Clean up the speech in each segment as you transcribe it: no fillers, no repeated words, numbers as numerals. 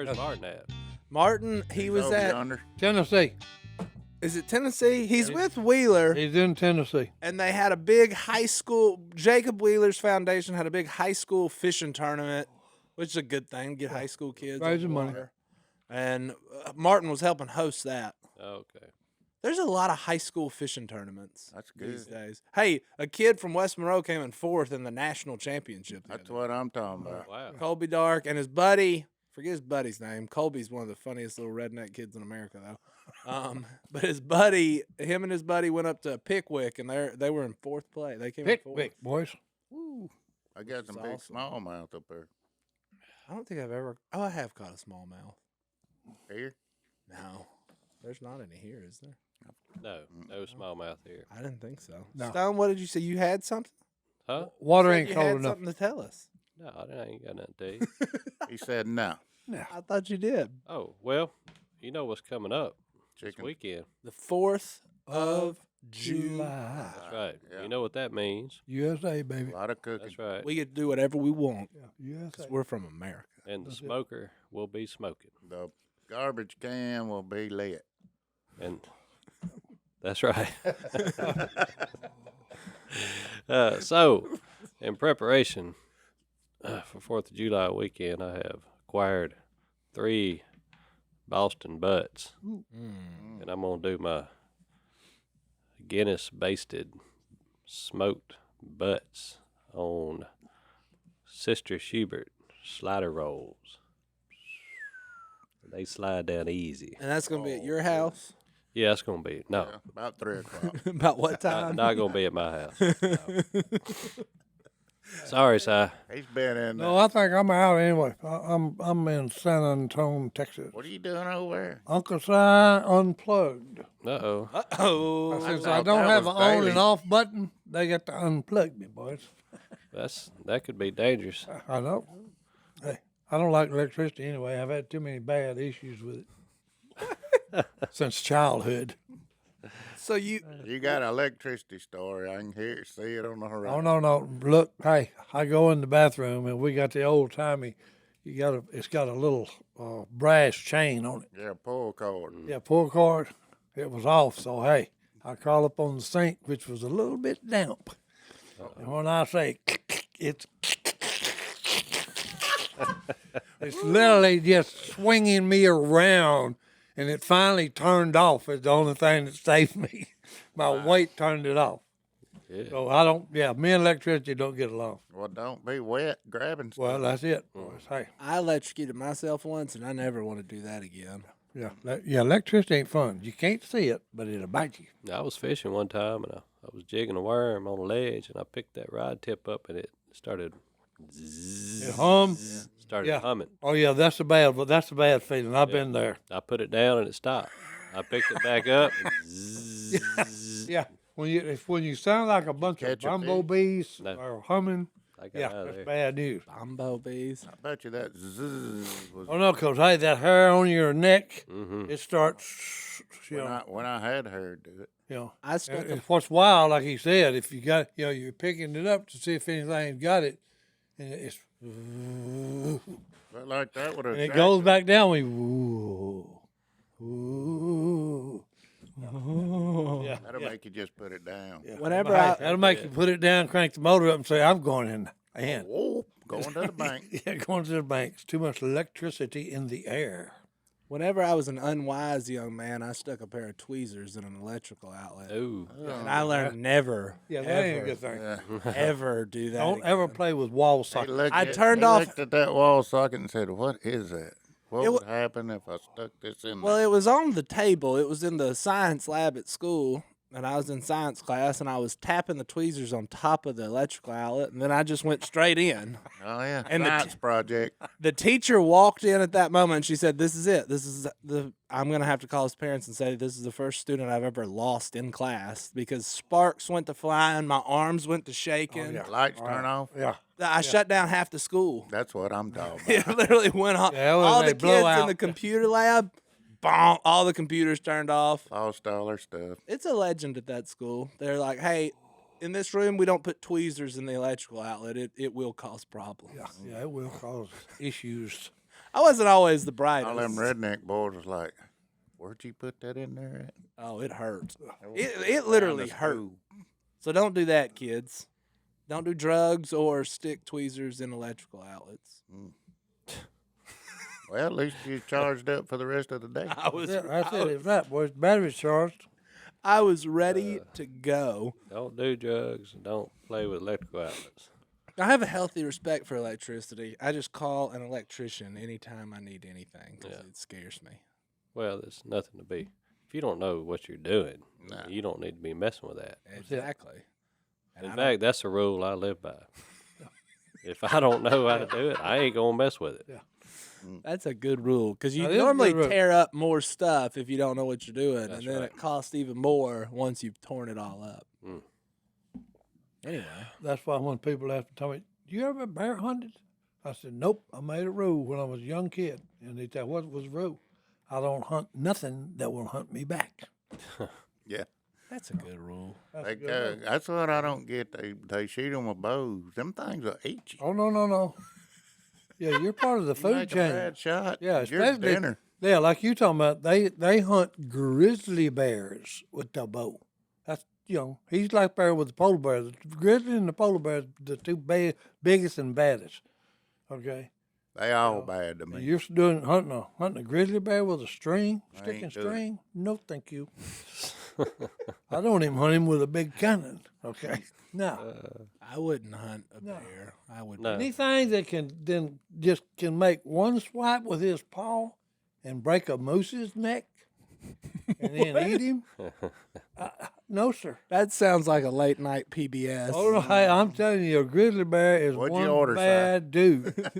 where's Martin at? Martin, he was over at yonder. Tennessee. Is it Tennessee? He's with Wheeler. He's in Tennessee. And they had a big high school. Jacob Wheeler's foundation had a big high school fishing tournament, which is a good thing. Get high school kids Raising on the money. water. And Martin was helping host that. Okay. There's a lot of high school fishing tournaments That's good. these days. Hey, a kid from West Monroe came in 4th in the national championship. That's what I'm talking about. Wow. Colby Dark and his buddy. Forget his buddy's name. Colby's one of the funniest little redneck kids in America, though. But his buddy, him and his buddy went up to Pickwick, and they were in 4th place. They came in 4th. Pickwick, boys. Woo. I got some That's big awesome. smallmouth up there. I don't think I've ever. Oh, I have caught a smallmouth. Here? No, there's not any here, is there? No smallmouth here. I didn't think so. No. Stone, what did you say? You had something? Huh? Water Said ain't you cold had enough. something to tell us. No, I ain't got nothing to tell you. He said no. I thought you did. Oh, well, you know what's coming up this Chicken. weekend. The 4th of July. That's right. Yeah. You know what that means. USA, A baby. lot of cooking. That's right. We get to do whatever we want Yeah, USA. because we're from America. And the That's it. smoker will be smoking. The garbage can will be lit. And that's right. So, in preparation for 4th of July weekend, I have acquired 3 Boston butts. And I'm going to do my Guinness basted smoked butts on Sister Schubert slider rolls. They slide down easy. And that's going to be at your house? Yeah, it's going to be. No, Yeah, about 3 o'clock. About what time? not going to be at my house. No. Sorry, Si. He's been in there. No, I think I'm out anyway. I'm in San Antonio, Texas. What are you doing over there? Uncle Si unplugged. Uh-oh. Uh-oh. Since thought I don't that have an was on daily. and off button, they got to unplug me, boys. That could be dangerous. I know. Hey, I don't like electricity anyway. I've had too many bad issues with it since childhood. So you You got an electricity story. I can hear it, see it on the Oh horizon. no! Look, hey, I go in the bathroom and we got the old timey. It's got a little brass chain on it. Yeah, pull cord. Yeah, pull cord. It was off, so hey, I crawl up on the sink, which was a little bit damp. And when I say it's it's literally just swinging me around, and it finally turned off. It's the only thing that saved me. My weight turned it off. Yeah. So I don't. Yeah, me and electricity don't get along. Well, don't be wet grabbing stuff. Well, that's it, boys. Hey, I electrocuted myself once, and I never want to do that again. yeah, electricity ain't fun. You can't see it, but it'll bite you. I was fishing one time, and I was jigging a worm on a ledge, and I picked that rod tip up, and it started It hums. started Yeah. humming. Oh yeah, that's a bad feeling. I've been there. I put it down, and it stopped. I picked it back up. And zzz, Yeah, when you sound like a bunch of Catch a fish. bumblebees No. or humming, I got yeah, out of that's there. bad news. Bumblebees. I bet you that zzz was Oh no, 'cause hey, that hair on your neck, Mm-hmm. it starts. You know, when I had her do it. you know. I stuck And a, it's what's wild, like he said, if you got, you're picking it up to see if anything's got it, and it's, and But like that would have. it goes back down. We woo, woo. Yeah, That'll make you just put it down. yeah. Whenever But, hey, I- that'll make you put it down, crank the motor up, and say, "I'm going in." And Whoa, going to the bank. yeah, going to the banks. Too much electricity in the air. whenever I was an unwise young man, I stuck a pair of tweezers in an electrical outlet. Ooh. And I learned never, Yeah, that ain't a ever, good thing. Yeah. ever do that. Don't again. ever play with wall He sockets. looked I at- turned he off- looked at that wall socket and said, "What is that? What It would wa- happen if I stuck this in Well, there?" it was on the table. It was in the science lab at school, and I was in science class, and I was tapping the tweezers on top of the electrical outlet, and then I just went straight in. Oh yeah, and the science project. The teacher walked in at that moment. She said, "This is it. This is the. I'm gonna have to call his parents and say this is the first student I've ever lost in class because sparks went to flying, my arms went to shaking. yeah. Lights turn off. Yeah. I shut down half the school. That's what I'm talking It about. literally went off. Yeah, it was all a the kids in blowout. the computer lab, boom, all the computers turned off. Lost all our stuff. It's a legend at that school. They're like, hey, in this room, we don't put tweezers in the electrical outlet. It will cause problems. Yeah, it will cause issues. I wasn't always the brightest. All them redneck boys was like, "Where'd you put that in there at?" Oh, it hurts. It literally hurt. So don't do that, kids. Don't do drugs or stick tweezers in electrical outlets. Well, at least you charged up for the rest of the day. I was I said it's right, boys. Battery's charged. I was ready to go. Don't do drugs and don't play with electrical outlets. I have a healthy respect for electricity. I just call an electrician anytime I need anything because it scares me. Well, there's nothing to be. If you don't know what you're doing, Nah. you don't need to be messing with that. Exactly. And In I fact, that's a rule I live by. If I don't know how to do it, I ain't gonna mess with it. that's a good rule because you That is a normally good rule. tear up more stuff if you don't know what you're doing, That's and then right. it costs even more once you've torn it all up. Mm. Anyway, That's why when people ask me, tell me, "Do you ever bear hunted?" I said, "Nope. I made a rule when I was a young kid." And they said, "What was the rule?" "I don't hunt nothing that will hunt me back." Yeah, that's a good rule. That's a good rule. that's what I don't get. They shoot them with bows. Them things will eat you. Oh no. Yeah, you're part of the You food make a chain. bad shot. Yeah, you're especially dinner. yeah, like you talking about. They hunt grizzly bears with the bow. That's he's like bear with the polar bear. The grizzly and the polar bear, the two biggest and baddest. Okay, They all bad to me. you're hunting a grizzly bear with a string, stick ain't and doing it. string. No, thank you. I don't even hunt him with a big cannon. Okay, no. I wouldn't hunt a bear. I would. No. Anything that can make one swipe with his paw and break a moose's neck and then eat him. No, sir. That sounds like a late night PBS. Oh no, hey, I'm telling you, a grizzly bear is What'd you one order, Si? bad dude.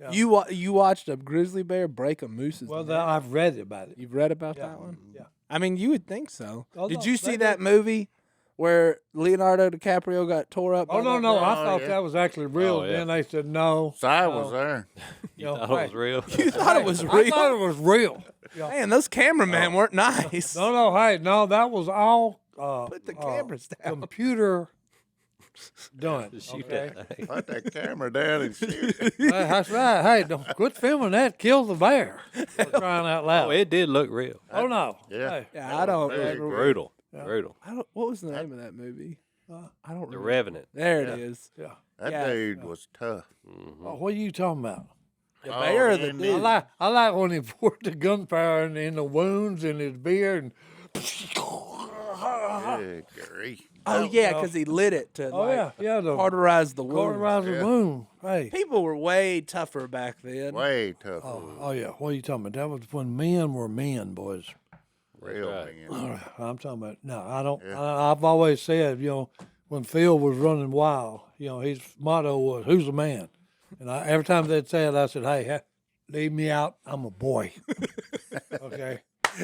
You watched a grizzly bear break a moose's Well, neck? I've read about it. You've read about that one? Yeah. I mean, you would think so. Oh, Did no, you see they that did. movie where Leonardo DiCaprio got tore up? Oh by no, that no, bear? I thought yeah. that was actually real. Oh, yeah. Then they said no. Si was there. You thought it was real? You thought it was I real? thought it was real. Yeah. Man, those cameramen weren't nice. No, hey, no, that was all Put the cameras down. computer done. Shoot Okay. that thing. Put that camera down and shoot. Hey, that's right. Hey, don't quit filming that. Kill the bear. For crying out Oh, loud. it did look real. Oh no. Yeah. Hey, Yeah, I don't. very ever- Brutal. Brutal. I don't. What was the name of that movie? I don't The remember. Revenant. There it is. yeah. That Yeah. dude was tough. Oh, what are you talking about? The Oh, bear or the man, dude? I like when he poured the gunpowder in the wounds in his beard and Good grief. Oh yeah, because he lit it to like the cauterize the wound. cauterize the Yeah. wound. Hey. People were way tougher back then. Way tough. Oh yeah, what are you talking about? That was when men were men, boys. Real right. man. I'm talking about no. I don't. I've always said, when Phil was running wild, his motto was, "Who's a man?" And every time they'd say it, I said, "Hey, leave me out. I'm a boy." Okay.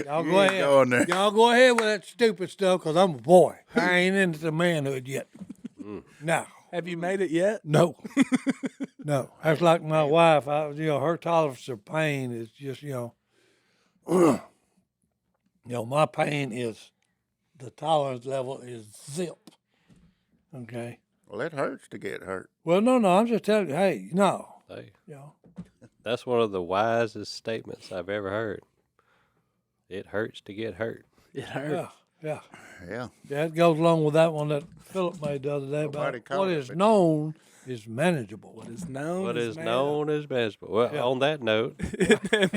Y'all You go ain't ahead. going there. Y'all go ahead with that stupid stuff, cause I'm a boy. I ain't into manhood yet. No. Have you made it yet? No. No. That's like my wife. Her tolerance of pain is just, my pain is, the tolerance level is zip. Okay. Well, it hurts to get hurt. Well, no, I'm just telling you, hey, no. Hey, You know. that's one of the wisest statements I've ever heard. It hurts to get hurt. It hurt. Yeah. Yeah. That goes along with that one that Philip made the other day Nobody about caught what it, is but- known is manageable. What is known? What is man. known as manageable. Well, Yeah. on that note, And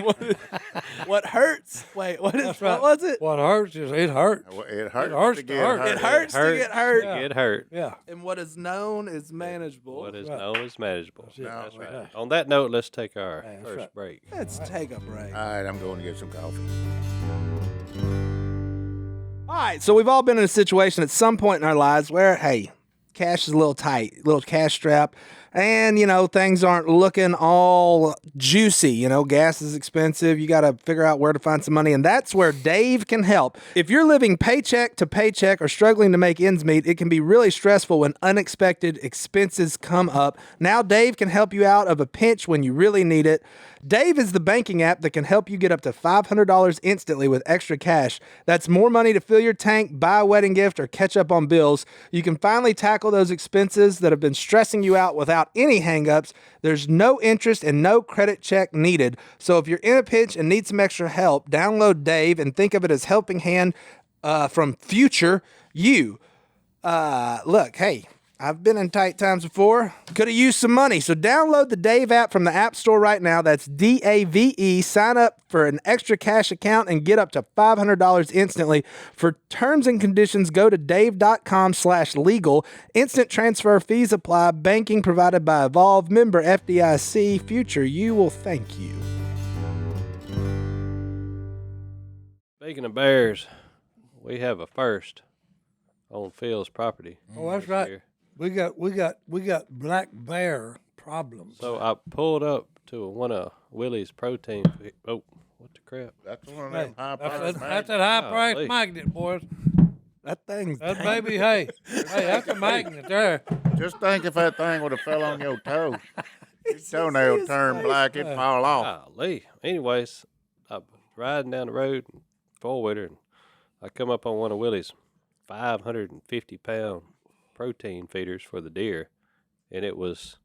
what hurts? Wait, what is? That's right. What was it? What hurts is it hurts. Well, it hurts, hurts to to get hurt. hurt. It hurts to get hurt. Yeah. get hurt. Yeah. And what is known is manageable. What is Right. known as manageable. it. That's right. Right. On that note, let's take our That's first right. break. Let's take a break. All right, I'm going to get some coffee. All right, so we've all been in a situation at some point in our lives where, hey, cash is a little tight, little cash strap, and, things aren't looking all juicy. Gas is expensive. You got to figure out where to find some money, and that's where Dave can help. If you're living paycheck to paycheck or struggling to make ends meet, it can be really stressful when unexpected expenses come up. Now Dave can help you out of a pinch when you really need it. Dave is the banking app that can help you get up to $500 instantly with extra cash. That's more money to fill your tank, buy a wedding gift, or catch up on bills. You can finally tackle those expenses that have been stressing you out without without any hangups. There's no interest and no credit check needed. So if you're in a pinch and need some extra help, download Dave and think of it as helping hand from future you. Look, hey, I've been in tight times before. Could have used some money. So download the Dave app from the App Store right now. That's DAVE. Sign up for an extra cash account and get up to $500 instantly. For terms and conditions, go to dave.com/legal. Instant transfer fees apply. Banking provided by Evolve. Member FDIC. Future you will thank you. Speaking of bears, we have a first on Phil's property. Oh, that's this right. year. We got black bear problems. So I pulled up to one of Willie's protein. Oh, what the crap? That's one of Hey, them high that's price that high price Golly. magnet, boys. That thing's That baby, hey, that's a magnet there. Just think if that thing would have fell on your toe. Your toenail turned black, it'd fall off. Golly. Anyways, I'm riding down the road, four-wheeler, and I come up on one of Willie's 550-pound protein feeders for the deer, and it was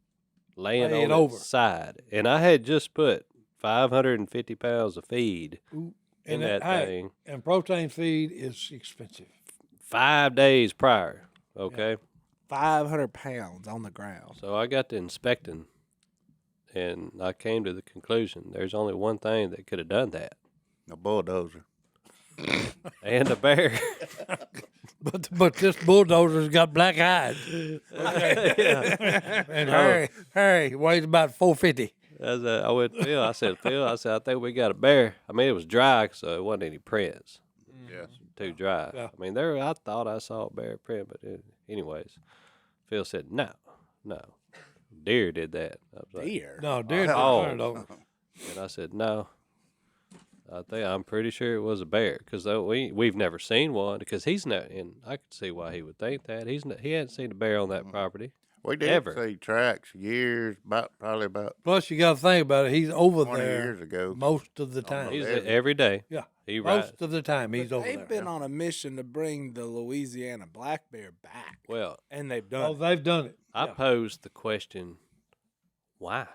laying Laying on over. its side. And I had just put 550 pounds of feed in And that hey, thing and protein feed is expensive. 5 days prior, okay? 500 pounds on the ground. So I got to inspecting, and I came to the conclusion there's only one thing that could have done that, A bulldozer. and a bear. But this bulldozer's got black eyes. And Harry weighs about 450. I went to Phil. I said, I think we got a bear. I mean, it was dry, so it wasn't any prints. Yeah. Too dry. Yeah. I mean, I thought I saw a bear print, but anyways, Phil said, no. Deer did that. I was like, Deer. No, deer Oh. don't turn it over. and I said, no. I'm pretty sure it was a bear because we've never seen one because he's not, and I could see why he would think that he hadn't seen a bear on that property. We did Ever. see tracks probably about Plus, you got to think about it. He's over 20 there years ago. most of the time. He's there every day. Yeah, He rides. most of the time he's over They've there. been on a mission to bring the Louisiana black bear back, Well, and they've done Oh, it. they've done it. I Yeah. posed the question, why?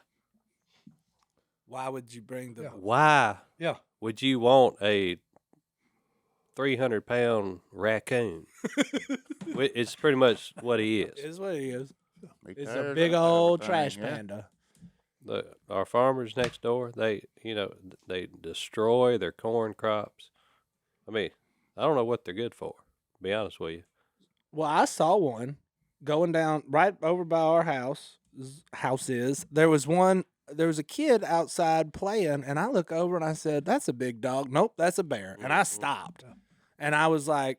Why would you bring the? Yeah. Why Yeah. would you want a 300-pound raccoon? It's pretty much what he is. Is what he is. He It's tears a big up old everything, trash yeah. panda. Our farmers next door, they destroy their corn crops. I mean, I don't know what they're good for, to be honest with you. Well, I saw one going down right over by our houses. There was a kid outside playing, and I look over and I said, "That's a big dog." Nope, that's a bear. And I stopped, and I was like,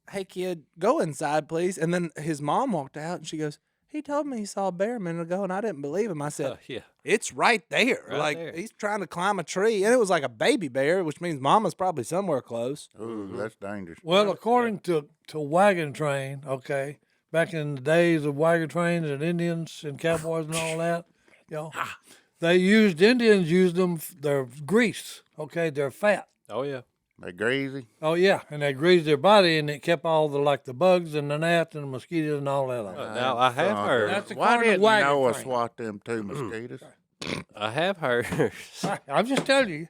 "Hey, kid, go inside, please." And then his mom walked out, and she goes, "He told me he saw a bear a minute ago, and I didn't believe him." I said, Yeah. "It's right there. Right like there. he's trying to climb a tree, and it was like a baby bear, which means mama's probably somewhere close." Ooh, that's dangerous. Well, according to Wagon Train, okay, back in the days of wagon trains and Indians and cowboys and all that, you know, Indians used them, their grease, okay, their fat. Oh, yeah. They greasy. Oh, yeah, and they greased their body, and it kept all the bugs and the gnats and the mosquitoes and all that off. Now, I have heard. That's Why according to didn't Wagon Noah Train. swat them two mosquitoes? I have heard. I'm just telling you,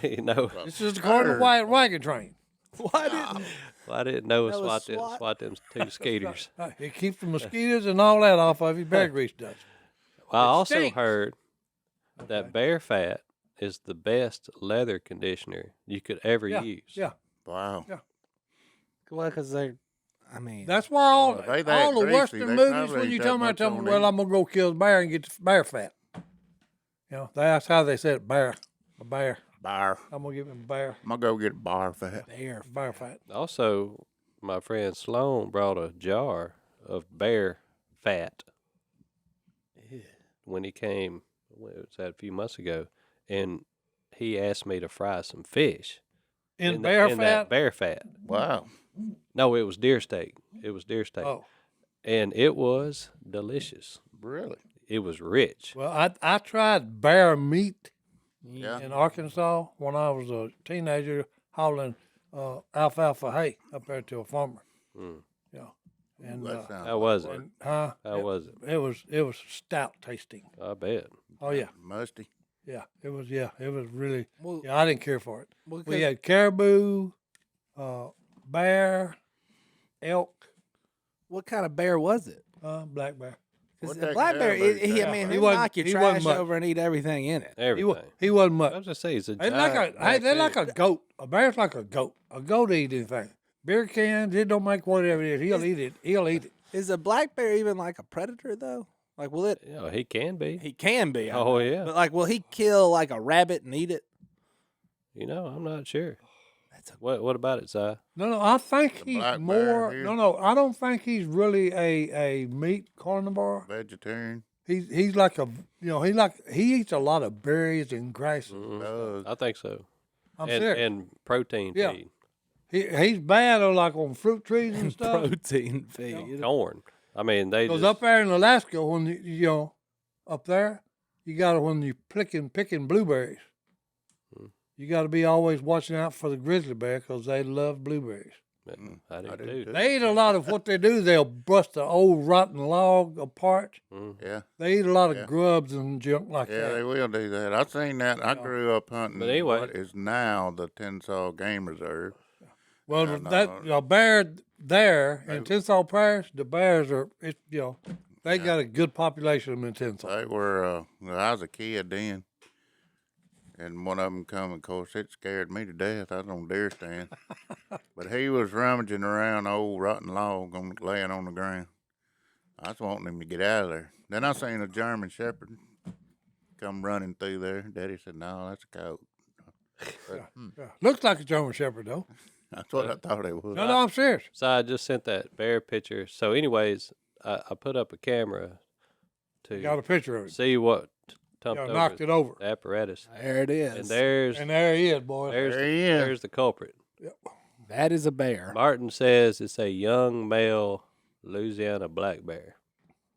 you know, this is according to Wagon Train. Why didn't? I didn't know Noah swat them two skeeters. It keeps the mosquitoes and all that off of you. Bear grease does. Well, I also stinks. heard that bear fat is the best leather conditioner you could ever Yeah, use. yeah. Wow. Well, because they're. I mean, That's why all, Well, they that all the greasy, Western they movies, probably when ain't you that tell me, much on well, them. I'm going to go kill the bear and get the bear fat. You know, that's how they said bear. A bear. Bar. I'm going to give him a bear. I'm going to go get bar fat. Bear fat. Also, my friend Sloan brought a jar of bear fat when he came. It was a few months ago, and he asked me to fry some fish In that- bear in fat? that bear fat. Wow. No, it was deer steak. It was deer steak, Oh. and it was delicious. Really? It was rich. Well, I tried bear meat Yeah. in Arkansas when I was a teenager hauling alfalfa hay up there to a farmer. Mm. Yeah. And That sounds How was like it? work. huh? How was it? It was stout tasting. I bet. Oh yeah, Musty. yeah. It was really. Well, Yeah, I didn't care for it. well, We 'cause- had caribou, bear, elk, what kind of bear was it? black bear. 'Cause What the that black bear, caribou I taste mean, like? He he'll wasn't- knock your he wasn't trash much. over and eat everything in it. Everything. He wasn't I much. was just saying, he's a They're giant. like black they're like bear. a goat. A bear's like a goat. A goat eat anything. Beer cans, it don't make whatever it is. He'll eat it. He'll eat it. Is a black bear even like a predator though? Like, will it? Yeah, he can be. He can be. I Oh, know. yeah. But like, will he kill like a rabbit and eat it? You know, I'm not sure. That's a, What about it, Si? No, I think The he's black bear more. here? No, I don't think he's really a meat carnivore. Vegetarian. He's like a he eats a lot of berries and grasses. Does. I think so. I'm and, serious. and protein Yeah. feed. He's bad on like on fruit trees and stuff. protein feed. Corn. I mean, they Because just, up there in Alaska, when you know, up there, you got to when you picking blueberries, you got to be always watching out for the grizzly bear because they love blueberries. I do I do too. too. They eat a lot of what they do. They'll bust the old rotten log apart. Yeah. They eat a lot of Yeah. grubs and junk like Yeah, they that. will do that. I seen that. I grew up hunting But anyway. what is now the Tensas Game Reserve. Well, Yeah, no, that no. a bear there in Tensas Parish, the bears are they got a good population of them in Tensas. They were, I was a kid then. And one of them come, of course, it scared me to death. I was on deer stand. But he was rummaging around an old rotten log laying on the ground. I was wanting him to get out of there. Then I seen a German Shepherd come running through there. Daddy said, "No, that's a coat." But, Yeah. Looks like a German Shepherd though. that's what I thought it was. No, I'm serious. So I just sent that bear picture. So, anyways, I put up a camera to Got a picture of it. see what tumped Yeah, over knocked it over. the apparatus. There it is. And there's And there he is, boy. there's There the, he is. there's the culprit. that is a bear. Martin says it's a young male Louisiana black bear.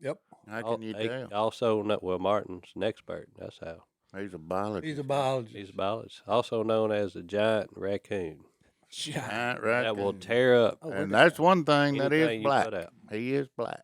Yep. How can you He tell? also, well, Martin's an expert. That's how. He's a biologist. He's a biologist. He's a biologist. Also known as the giant raccoon. Giant raccoon. That will tear up And that's one thing that anything is you black. put out. He is black.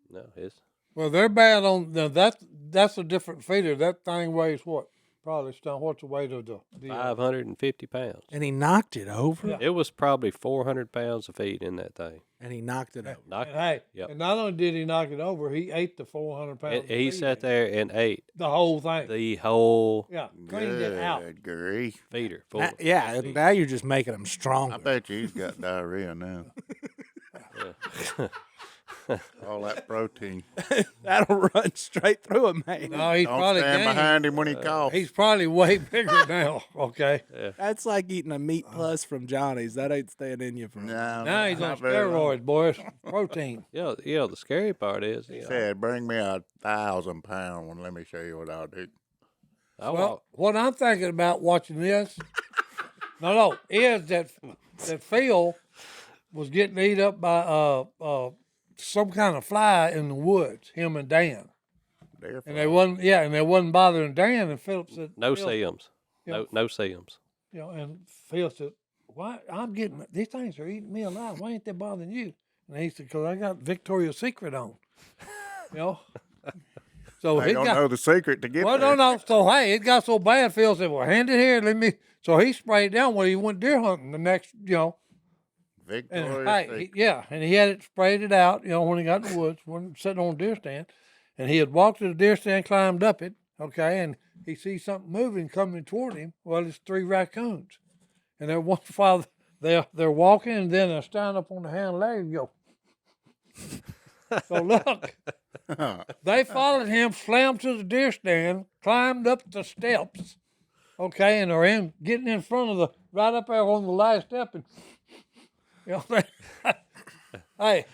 No, it's Well, they're bad on now. That's a different feeder. That thing weighs what? Probably still. What's the weight of the 550 pounds. And he knocked it over. Yeah. It was probably 400 pounds of feed in that thing. And he knocked it over. Knocked And hey, Yep. and not only did he knock it over, he ate the 400 pounds. And he sat there and ate the whole thing. the whole Yeah, cleaned it out. Good grief. feeder. Full Now- of yeah, and feed. now you're just making them I stronger. bet you he's got diarrhea now. All that protein. That'll run straight through him, man. No, he's Don't probably stand gained. behind him when he coughs. He's probably way bigger now. Okay. That's like eating a meat plus from Johnny's. That ain't staying in you for No, Now he's on not very long. steroids, boys. Protein. The scary part is, He said, "Bring me 1,000 pound one. Let me show you what I'll do." I Well, walk, what I'm thinking about watching this, is that Phil was getting eat up by some kind of fly in the woods. Him and Dan, Therefore, and they wasn't bothering Dan. And Philip said, no Phil, Sims. Yeah. No Sims. and Phil said, "Why I'm getting these things are eating me alive? Why ain't they bothering you?" And he said, "Because I got Victoria's Secret on." So I he don't got. know the secret to get Well, there. no. So hey, it got so bad. Phil said, "Well, hand it here. Let me." So he sprayed it down when he went deer hunting the next, And Victoria's hey, Secret. and he had it sprayed it out, when he got in the woods, when sitting on a deer stand, and he had walked to the deer stand, climbed up it, and he sees something moving coming toward him. Well, it's 3 raccoons, and they're one while they're walking, and then they're standing up on the hind leg and go. So look, they followed him, slammed to the deer stand, climbed up the steps, and are getting in front of right up there on the last step, and. Hey,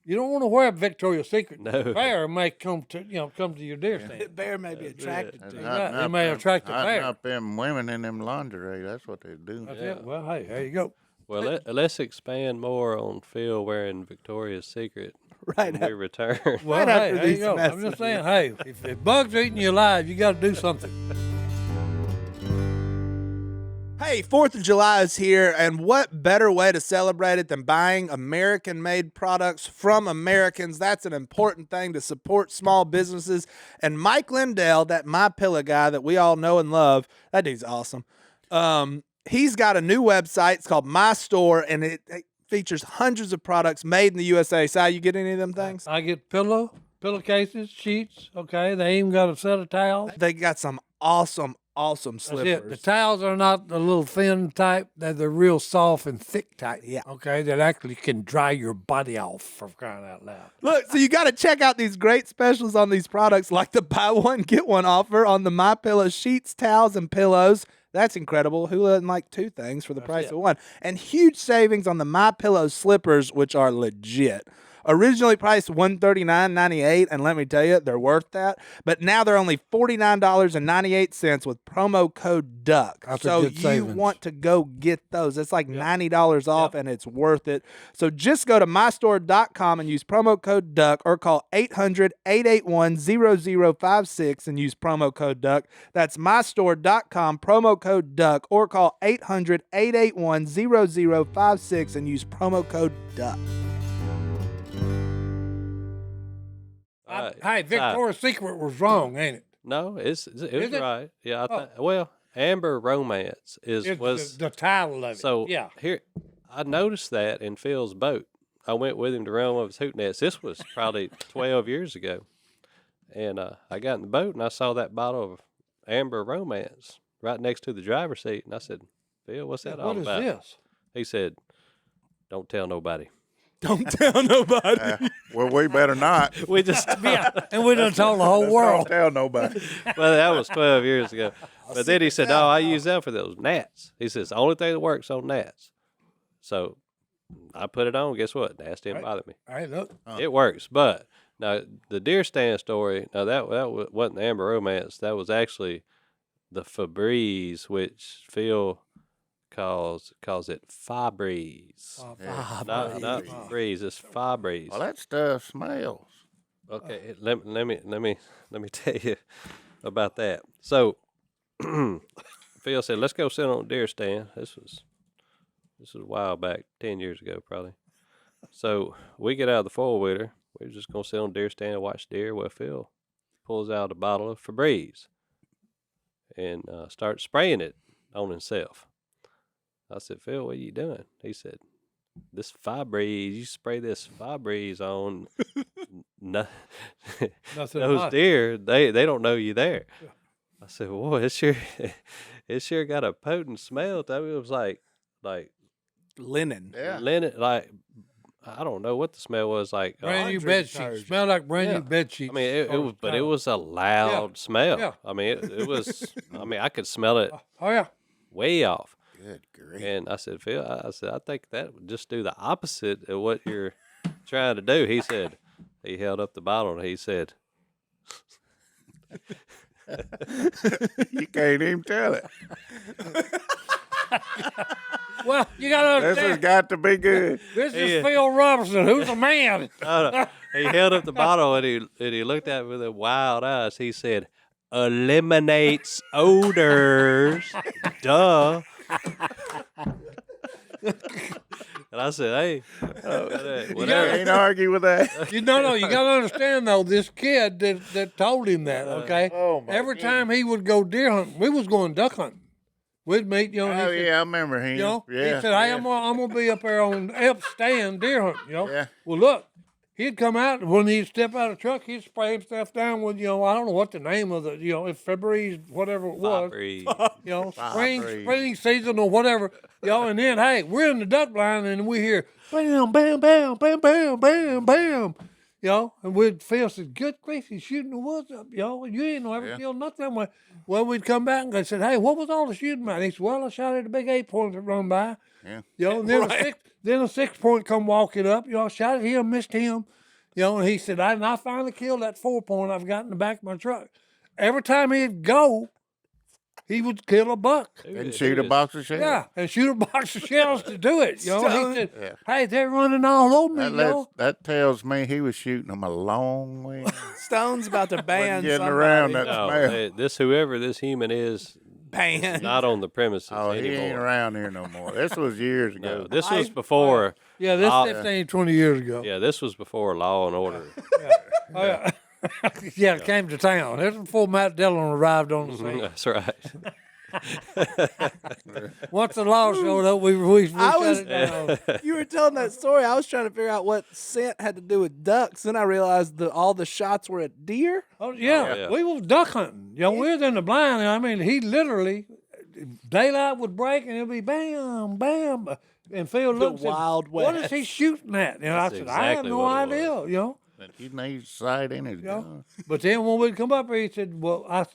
you don't want to wear a Victoria's Secret. No. The bear may come to your deer stand. The bear may be attracted And to Yeah, you. hunting they up may them- attract the hunting bear. up them women in them lingerie. That's what they're doing. That's it. Well, hey, there you go. Well, let's expand more on Phil wearing Victoria's Secret Right when we return. Well, Right hey, after there you these go. I'm just saying, hey, if bugs are eating you alive, you got to do something. Hey, Hey, 4th of July is here, and what better way to celebrate it than buying American-made products from Americans? That's an important thing to support small businesses. And Mike Lindell, that MyPillow guy that we all know and love, that dude's awesome. He's got a new website. It's called My Store, and it features hundreds of products made in the USA. Si, you get any of them things? I get pillowcases, sheets. Okay, they even got a set of towels. They got some awesome That's slippers. it. The towels are not the little thin type; they're the real soft and thick type. Yeah. Okay, that actually can dry your body off, for crying out loud. Look, so you got to check out these great specials on these products, like the buy one get one offer on the MyPillow sheets, towels, and pillows. That's incredible. Who doesn't like two things for the price of one? And huge savings on the MyPillow slippers, which are legit. Originally priced $139.98, and let me tell you, they're worth that. But now they're only $49.98 with promo code DUCK. That's a so good you savings. want to go get those. It's like $90 off, and it's worth it. So just go to mystore.com and use promo code DUCK, or call 800-881-0056 and use promo code DUCK. That's mystore.com, promo code DUCK, or call 800-881-0056 and use promo code DUCK. All right. Hey, Victoria's Secret was wrong, ain't it? No, it was Is it? right. Yeah, well, Amber Romance was the title of it. so. Yeah. Here, I noticed that in Phil's boat. I went with him to run one of his hoot nets. This was probably 12 years ago, and I got in the boat and I saw that bottle of Amber Romance right next to the driver's seat, and I said, "Phil, what's that all What is about?" this? He said, "Don't tell nobody." Don't tell nobody. Well, we better not. We just Yeah, and we done told the whole Don't world. tell nobody. well, that was 12 years ago. But then he said, "No, I use that for those gnats." He says, "The only thing that works on gnats." So I put it on. Guess what? Gnats didn't bother me. Hey, look. It works. But now the deer stand story. Now that wasn't the Amber Romance. That was actually the Febreze, which Phil calls it Febreze. Not Febreze. It's Febreze. Well, that stuff smells. Okay, let me tell you about that. So Phil said, "Let's go sit on a deer stand." This was a while back, 10 years ago probably. So we get out of the four-wheeler. We're just gonna sit on a deer stand and watch deer. Well, Phil pulls out a bottle of Febreze and starts spraying it on himself. I said, "Phil, what are you doing?" He said, "This Febreze, you spray this Febreze on Nothing those like it. deer, they don't know you there." I said, "Boy, it sure got a potent smell." It was like Linen. Yeah. linen, like I don't know what the smell was like. Brand new laundry bed detergent. sheets. Smell like brand Yeah. new bed sheets. I mean, it or was, but it towels. was a loud smell. Yeah. I mean, it was. I mean, I could smell it Oh, yeah. way off. Good grief. And I said, "Phil, I think that would just do the opposite of what you're trying to do." He said, he held up the bottle and he said, You can't even tell it. Well, you got to This has understand, got to be good. this Yeah. is Phil Robertson, who's a man. no. He held up the bottle and he looked at me with wild eyes. He said, "Eliminates odors." Duh. And I said, "Hey, whatever." Can't argue with that. You got to understand, though, this kid that told him that, okay? Oh, my Every time he would go deer hunting, we was going duck hunting. We'd meet, he Oh, said, yeah, I remember him. you know, yeah, he said, "Hey, yeah. I'm gonna be up there on Elp Stand deer hunting, you know." Yeah. Well, look, he'd come out and when he'd step out of the truck, he'd spray himself down with, I don't know what the name of the, if Febreze, whatever it was, Febreze. spring season or whatever, and then hey, we're in the duck blind and we hear bam, bam, bam, bam, bam, bam, bam. And we'd Phil said, "Good grief, he's shooting the woods up, you ain't never killed nothing." Well, we'd come back and they said, "Hey, what was all the shooting about?" And he said, "Well, I shot at a big 8-point that run by." Yeah. And then a 6-point come walking up, I shot at him, missed him. And he said, I finally killed that 4-point I've got in the back of my truck. Every time he'd go, he would kill a buck. And shoot a box of shells. Yeah, and shoot a box of shells to do it. He said, Yeah. "Hey, they're running all over me, That tells me he was shooting them a long way. Stone's about to ban getting somebody. around that No, smell. whoever this human is, Banned. Not on the premises Oh, he anymore. ain't around here no more. This was years No, ago. this was I- before. Yeah, this law- 15, 20 years ago. Yeah, this was before Law and Order. Oh, yeah. Yeah, it came to town. This was before Matt Dillon arrived on the scene. That's right. Once the law showed up, we I shut was- it down. You were telling that story. I was trying to figure out what scent had to do with ducks. Then I realized that all the shots were at deer. Oh, yeah. yeah. We was duck hunting. You know, we was in the blind. I mean, he literally, daylight would break and it'd be bam, bam. And Phil The looked and said, Wild what is West. he shooting at? You know, I That's said, I have exactly no what it idea, you know. He needs sight in his You know? gun. But then when we'd come up here, he said,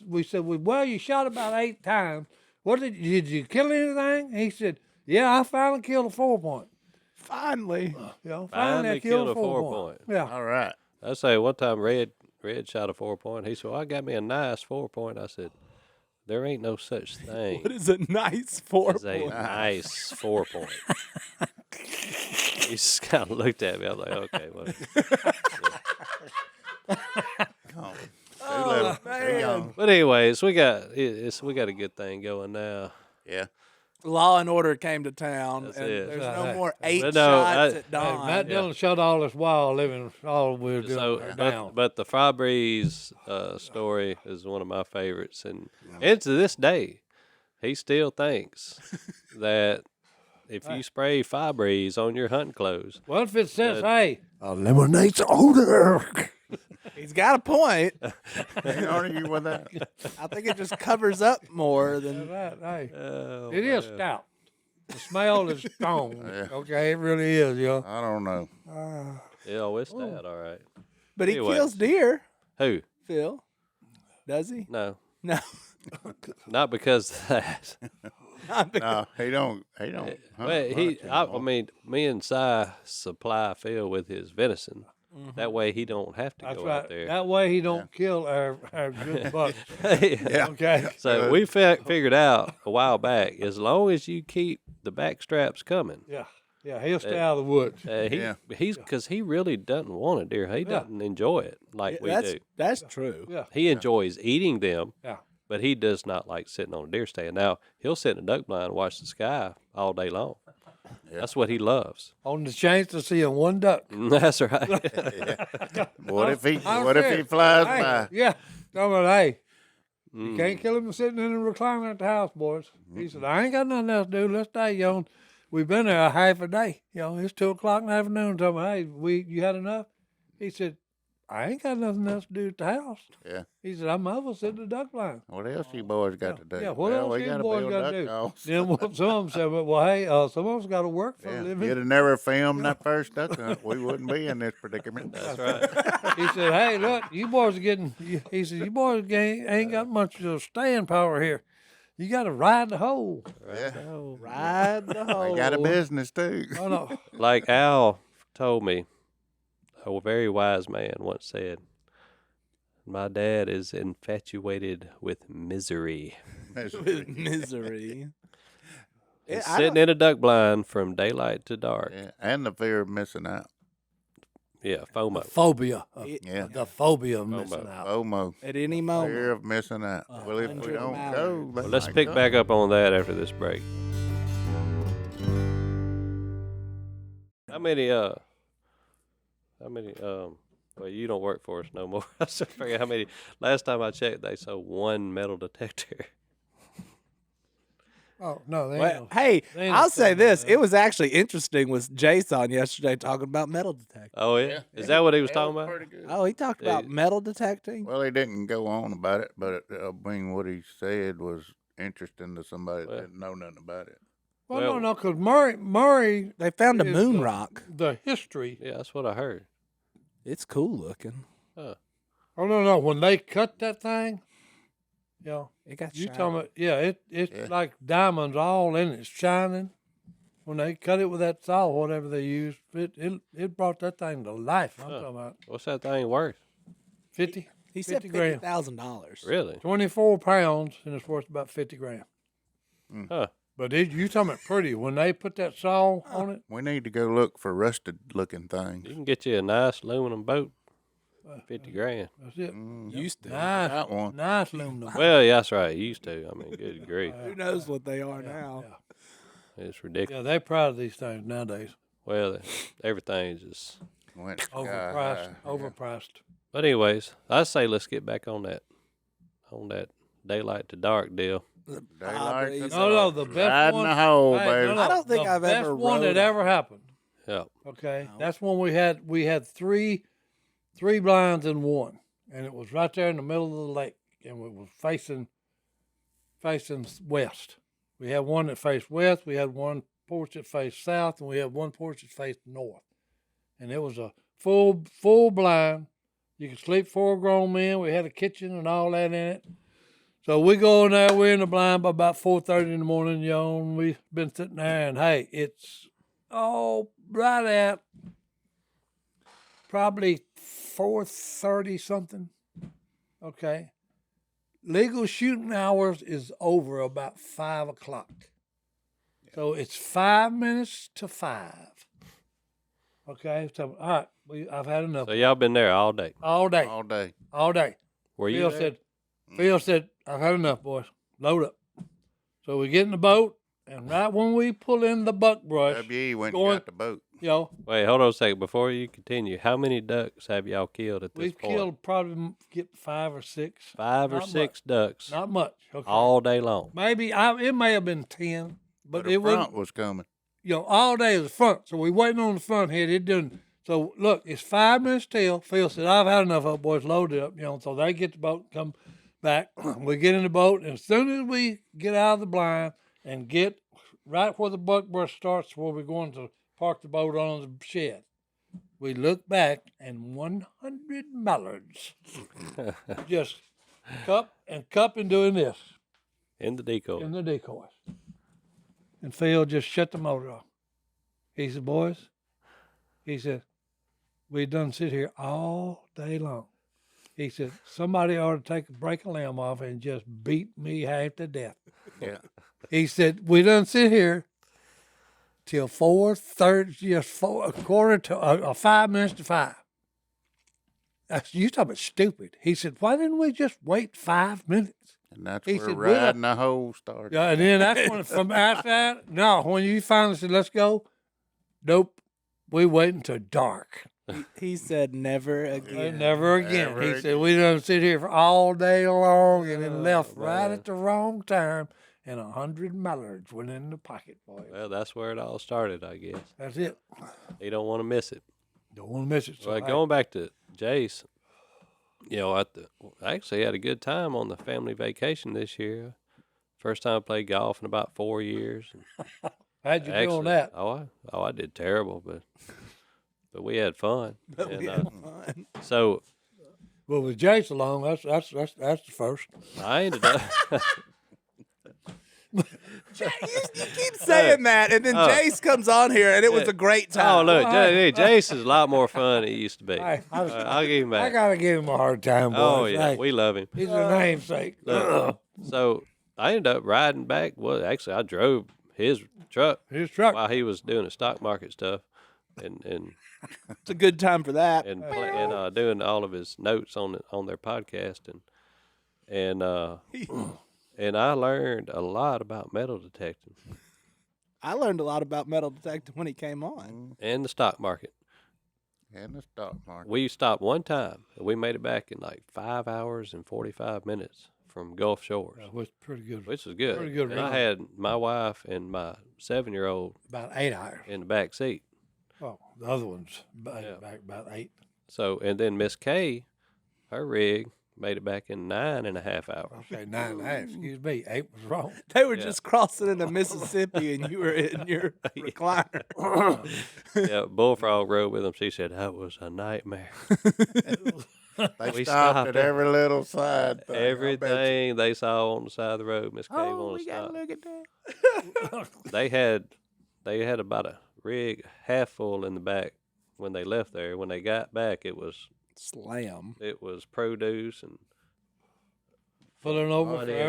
we said, well, you shot about 8 times. What did you kill anything? He said, yeah, I finally killed a 4-point. Finally. You know, Finally I killed a 4-point. 4-point. Yeah. All right. I say one time Red shot a 4-point. He said, well, I got me a nice 4-point. I said, there ain't no such thing What is a nice four as a point? nice 4-point. He just kind of looked at me. I was like, okay, well. Oh, man. But anyways, we got a good thing going now. Yeah. Law and Order came to town, That's and it. there's Right, no right. more 8 But no, shots I- at Hey, dawn. Matt Dillon shut all this wild living, all we were doing So, down. but the Febreze story is one of my favorites, and to this day, he still thinks that if you spray Febreze on your hunting clothes, Well, if it says, hey, eliminates odor. He's got a point. Can't argue with that. I think it just covers up more than. Right, hey. oh, It is man. stout. The smell is strong. Okay, it really is, yo. I don't know. Yeah, it's that all right. But he Anyways. kills deer, Who? Phil. Does he? No, No. not because of that. No, he don't. He don't. hunt Well, much I anymore. mean, me and Si supply Phil with his venison. That way he don't have to That's go right. out there. That way he don't kill our good bucks. Yeah. Okay. So we figured out a while back, as long as you keep the back straps coming, Yeah. Yeah, he'll stay out of the woods. Yeah. he's because he really doesn't want a deer. He doesn't enjoy it like we do. That's true. Yeah. He enjoys eating them, Yeah. but he does not like sitting on a deer stand. Now he'll sit in a duck blind and watch the sky all day long. That's what he loves. On the chance of seeing one duck. That's right. What if he? I'm What if he serious. flies Hey, by? yeah. Tell me, hey, you can't kill him sitting in a recliner at the house, boys. He said, I ain't got nothing else to do. Let's stay, yo. We've been there a half a day. You know, it's 2 o'clock in the afternoon. Tell me, hey, you had enough? He said, I ain't got nothing else to do at the house. Yeah. He said, I'm over sitting in the duck blind. What else you boys got to do? Yeah, what well, else we you gotta boys build got duck to do? calls. Then some of them said, well, hey, some of us got to work for a Yeah. living. You'd have never filmed that first duck hunt. We wouldn't be in this predicament. That's right. He said, hey, look, you boys are getting, he said, you boys ain't got much staying power here. You got to ride the hole. Yeah. Ride the hole. They got a business too. Oh, no. Like Al told me, a very wise man once said, my dad is infatuated with misery. With misery. He's I sitting in a duck blind from daylight to dark. Yeah. And the fear of missing out. Yeah, FOMO. Phobia. Yeah. The phobia of missing out. FOMO. At any moment. Fear of missing out. Well, if we 100 don't miles. go, they Well, let's might pick come. back up on that after this break. Well, you don't work for us no more. I was trying to figure out how many. Last time I checked, they sold 1 metal detector. Oh, no, they Well, ain't. hey, They ain't I'll say selling this. that. It was actually interesting with Jason yesterday talking about metal detecting. Oh, yeah? Is that what he was talking about? Pretty good. Oh, he talked about metal detecting? Well, he didn't go on about it, but I mean, what he said was interesting to somebody Well. that didn't know nothing about it. Well, Well- no, because Murray, They found a is moon the- rock. the history. Yeah, that's what I heard. It's cool looking. Oh, no, when they cut that thing, you know, It got you shiny. talking about, it's Yeah. like diamonds all in it, shining. When they cut it with that saw, whatever they used, it brought that thing to life. I'm talking about What's that thing worth? 50, He said 50 grand. $50,000. Really? 24 pounds, and it's worth about 50 grand. Huh. But you talking about pretty. When they put that saw on it, We need to go look for rusted looking You things. can get you a nice aluminum boat. 50 grand. That's it. Used to. That one. Nice aluminum. Well, yeah, that's right. He used to. I mean, good grief. Who knows what they are now? Yeah. It's ridiculous. Yeah, they're proud of these things nowadays. Well, everything's just. Went sky Overpriced. high. Overpriced. But anyways, I say let's get back on that daylight to dark deal. Daylight to No, dark. the best Riding one. the hole, Hey, baby. I don't think the I've best ever one rode that ever happened. Yeah. Okay, No. that's when we had three blinds in one, and it was right there in the middle of the lake, and we was facing west. We had one that faced west, we had one porch that faced south, and we had one porch that faced north. And it was a full blind. You could sleep 4 grown men. We had a kitchen and all that in it. So we go in there. We're in the blind by about 4:30 in the morning, and we've been sitting there, and hey, it's right at probably 4:30 something. Okay. Legal shooting hours is over about 5 o'clock. So it's 5 minutes to 5. Okay. So all right, I've had enough. So y'all been there all day. All day. All day. All day. Were you there? Phil said, I've had enough, boys. Load up. So we get in the boat, and right when we pull in the buckbrush, WE went going- and got the boat. Wait, hold on a second. Before you continue, how many ducks have y'all killed at this we've point? killed probably get 5 or 6. 5 or not 6 ducks Not much. Okay. all day long. Maybe it may have been 10, but the it front wasn't. was coming. All day is the front. So we waiting on the front here. It didn't. So look, it's 5 minutes till. Phil said, I've had enough of it, boys. Load it up. So they get the boat, come back. We get in the boat, and as soon as we get out of the blind and get right where the buckbrush starts, where we're going to park the boat on the shed, we look back, and 100 mallards just cup and doing this In the decoy. in the decoys. And Phil just shut the motor off. He said, boys, he said, we done sit here all day long. He said, somebody ought to break a limb off and just beat me half to death. Yeah. He said, we done sit here till 4:30, just a quarter to 5 minutes to 5. You talking about stupid. He said, why didn't we just wait 5 minutes? And that's He where said, "Well, riding the hole started. Yeah, and then that's when from outside. No, when you finally said, let's go, nope, we wait until dark. He said never again. Never again. Never He again. said, we done sit here for all day long and then left right man. at the wrong time, and 100 mallards went in the pocket, boys. Well, that's where it all started, I guess. That's it. You don't want to miss it. Don't want to miss it. So Well, going back to Jace, actually had a good time on the family vacation this year. First time I played golf in about 4 years. how'd you do on Actually, that? I did terrible, but we had fun. But And, we had fun. So Well, with Jace along, that's the first. I ended up. You keep saying that, and then Jace comes on here, and it was a great time. Oh, look, Well, Jace is a lot more fun than he used to be. Hey, I'll give him I that. gotta give him a hard time, boys. Oh yeah, Hey, we love him. he's a namesake. Look, so I ended up riding back. Well, actually, I drove his truck His truck. while he was doing the stock market stuff, and It's a good time for that. doing all of his notes on their podcast, and I learned a lot about metal detecting I learned a lot about metal detecting when he came on. and the stock market. And the stock market. We stopped one time, and we made it back in like 5 hours and 45 minutes from Gulf Shores, That was pretty good. which was good. Pretty good And I ride. had my wife and my 7-year-old About 8 hours. in the back seat. Oh, the other one's back Yeah. about 8. So, and then Miss Kay, her rig made it back in 9.5 hours. Okay, 9.5. Excuse me. 8 was wrong. They were Yeah. just crossing into Mississippi, and you were in your recliner. Yeah, Bullfrog rode with them. She said that was a nightmare. They We stopped stopped at at every little side thing. I bet you. Everything they saw on the side of the road, Miss Kay Oh, wanted we to gotta stop. look at that. They had about a rig half full in the back when they left there. When they got back, it was Slam. produce and Pulling over Money for after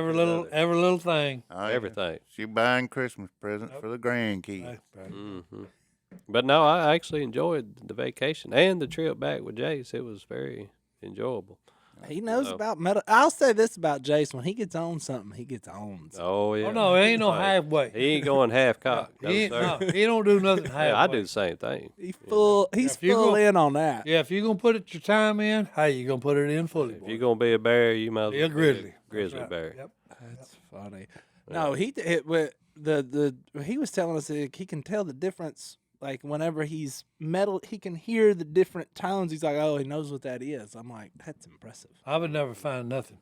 every little thing. Oh, yeah. everything. She buying Christmas presents for the grandkids. Hey, baby. But no, I actually enjoyed the vacation and the trip back with Jace. It was very, enjoyable. He knows So- about metal. I'll say this about Jason: when he gets on something, he gets on. Something. Oh yeah. Oh no, it ain't no Right. halfway. He ain't going half cock. No, He, ain't, sir. no, he don't do nothing halfway. Yeah, I do the same thing. He's full. He's if you full go- in on that. Yeah, if you're gonna put your time in, hey, you're gonna put it in fully. If you're gonna be a bear, you might as be well a grizzly. That's grizzly right. bear. Yep. That's funny. No, he was telling us that he can tell the difference. Like whenever he's metal, he can hear the different tones. He's like, oh, he knows what that is. I'm like, that's impressive. I would never find nothing.